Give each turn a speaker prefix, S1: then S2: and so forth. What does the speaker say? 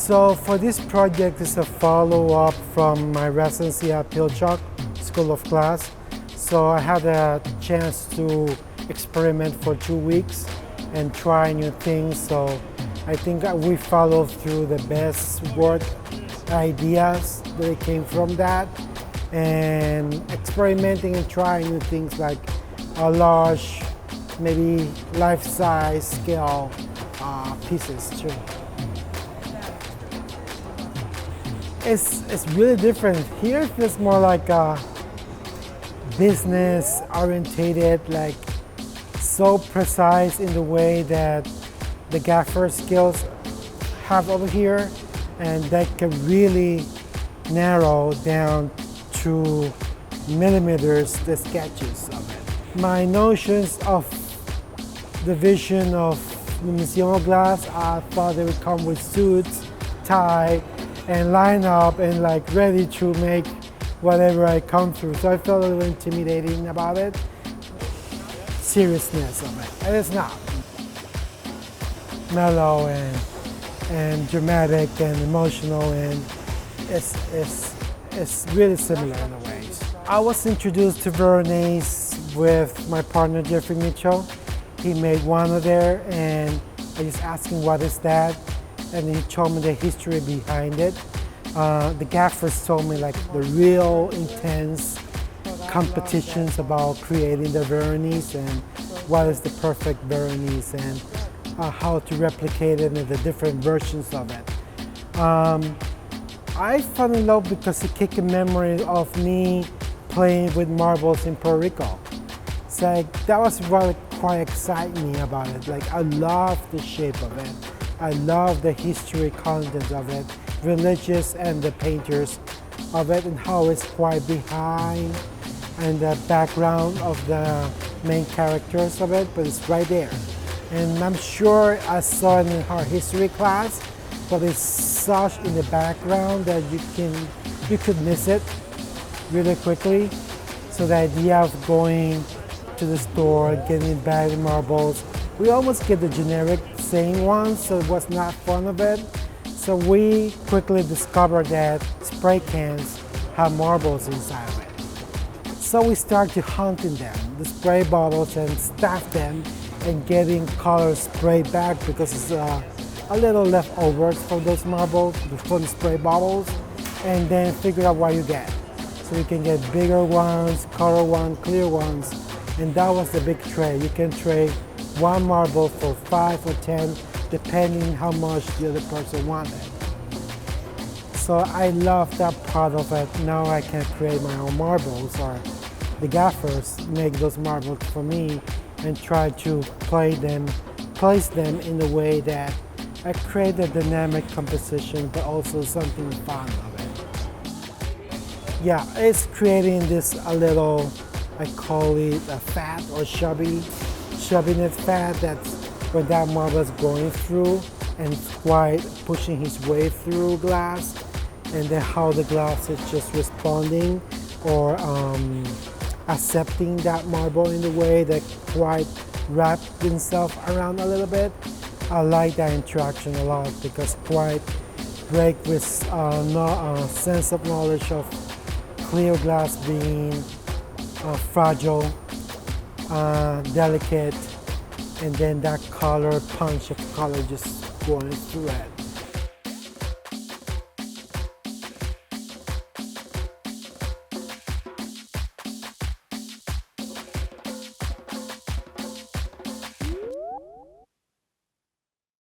S1: So for this project, it's a follow-up from my residency at Pilchuck School of Glass. So I had a chance to experiment for 2 weeks and try new things. So I think we followed through the best work ideas that came from that, and experimenting and trying new things like a large, maybe life-size scale pieces too. It's really different. Here it feels more like a business orientated, like so precise in the way that the gaffer skills have over here, and that can really narrow down to millimeters the sketches of it. My notions of the vision of the Museum of Glass, I thought they would come with suits, tie, and line up and like ready to make whatever I come through. So I felt a little intimidating about it, seriousness of it, and it's not. Mellow and dramatic and emotional, and it's really similar in a way. I was introduced to Veronese with my partner Jeffrey Mitchell. He made one of there, and I just asked him what is that, and he told me the history behind it. The gaffers told me like the real intense competitions about creating the Veronese and what is the perfect Veronese and how to replicate it and the different versions of it. I fell in love because it kicked a memory of me playing with marbles in Puerto Rico. It's like, that was really quite exciting me about it. Like, I love the shape of it. I love the history content of it, religious and the painters of it, and how it's quite behind and the background of the main characters of it, but it's right there. And I'm sure I saw it in our history class, but it's such in the background that you could miss it really quickly. So the idea of going to the store, getting back the marbles, we almost get the generic same ones, so it was not fun of it. So we quickly discovered that spray cans have marbles inside of it. So we started hunting them, the spray bottles, and staff them and getting color spray back because it's a little leftovers from those marbles, from the spray bottles, and then figure out what you get. So you can get bigger ones, color ones, clear ones, and that was the big trade. You can trade one marble for 5 or 10, depending how much the other person wanted. So I love that part of it. Now I can create my own marbles, or the gaffers make those marbles for me and try to place them in a way that I create a dynamic composition, but also something fun of it. Yeah, it's creating this a little, I call it a fat or chubbiness fat that's when that marble is going through and quite pushing his way through glass, and then how the glass is just responding or accepting that marble in the way that quite wrapped himself around a little bit. I like that interaction a lot because quite break with sense of knowledge of clear glass being fragile, delicate, and then that color punch of color just going through it.